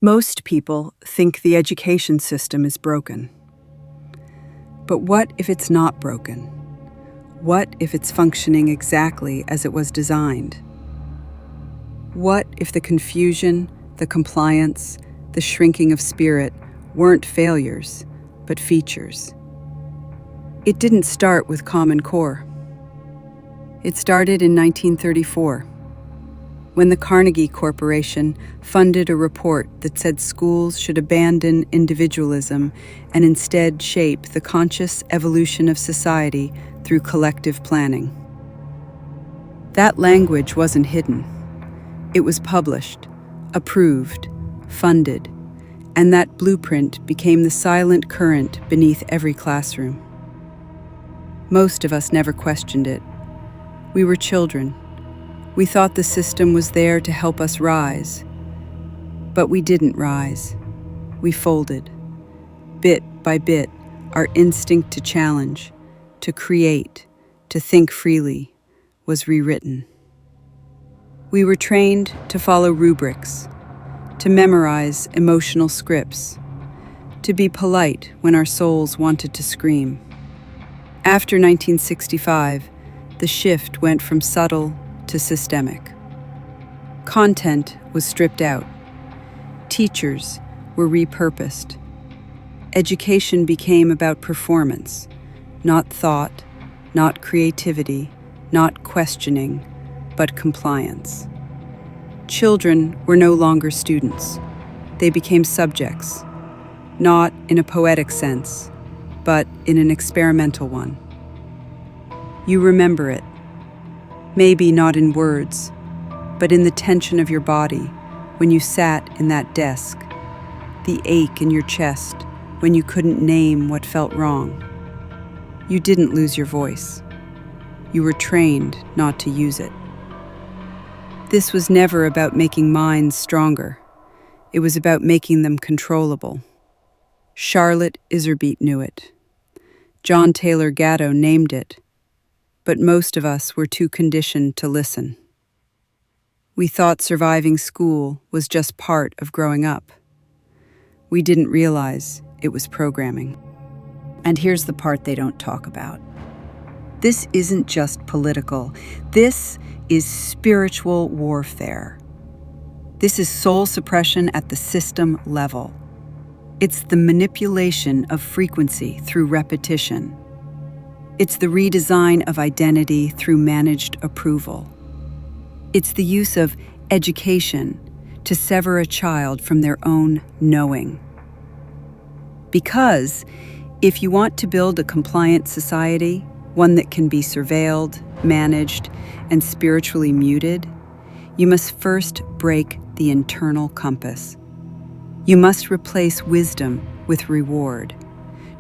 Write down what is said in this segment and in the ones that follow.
Most people think the education system is broken. But what if it's not broken? What if it's functioning exactly as it was designed? What if the confusion, the compliance, the shrinking of spirit weren't failures, but features? It didn't start with Common Core. It started in 1934, when the Carnegie Corporation funded a report that said schools should abandon individualism and instead shape the conscious evolution of society through collective planning. That language wasn't hidden. It was published, approved, funded, and that blueprint became the silent current beneath every classroom. Most of us never questioned it. We were children. We thought the system was there to help us rise. But we didn't rise. We folded. Bit by bit, our instinct to challenge, to create, to think freely, was rewritten. We were trained to follow rubrics, to memorize emotional scripts, to be polite when our souls wanted to scream. After 1965, the shift went from subtle to systemic. Content was stripped out. Teachers were repurposed. Education became about performance, not thought, not creativity, not questioning, but compliance. Children were no longer students. They became subjects, not in a poetic sense, but in an experimental one. You remember it. Maybe not in words, but in the tension of your body when you sat in that desk, the ache in your chest when you couldn't name what felt wrong. You didn't lose your voice. You were trained not to use it. This was never about making minds stronger. It was about making them controllable. Charlotte Iserbyt knew it. John Taylor Gatto named it. But most of us were too conditioned to listen. We thought surviving school was just part of growing up. We didn't realize it was programming. And here's the part they don't talk about. This isn't just political. This is spiritual warfare. This is soul suppression at the system level. It's the manipulation of frequency through repetition. It's the redesign of identity through managed approval. It's the use of education to sever a child from their own knowing. Because if you want to build a compliant society, one that can be surveilled, managed, and spiritually muted, you must first break the internal compass. You must replace wisdom with reward,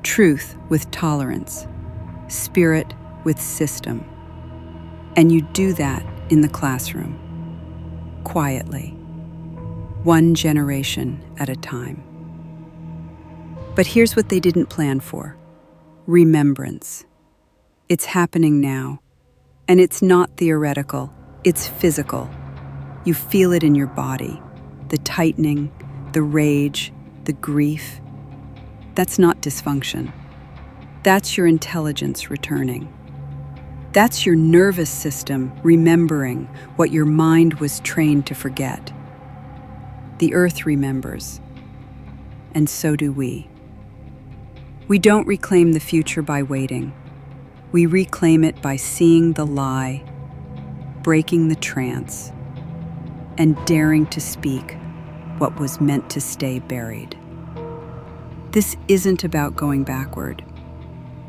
truth with tolerance, spirit with system. And you do that in the classroom, quietly, one generation at a time. But here's what they didn't plan for: remembrance. It's happening now, and it's not theoretical, it's physical. You feel it in your body, the tightening, the rage, the grief. That's not dysfunction. That's your intelligence returning. That's your nervous system remembering what your mind was trained to forget. The earth remembers, and so do we. We don't reclaim the future by waiting. We reclaim it by seeing the lie, breaking the trance, and daring to speak what was meant to stay buried. This isn't about going backward.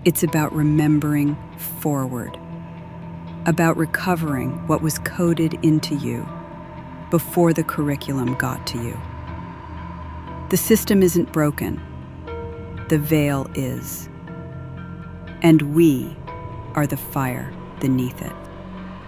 It's about remembering forward, about recovering what was coded into you before the curriculum got to you. The system isn't broken. The veil is. And we are the fire beneath it.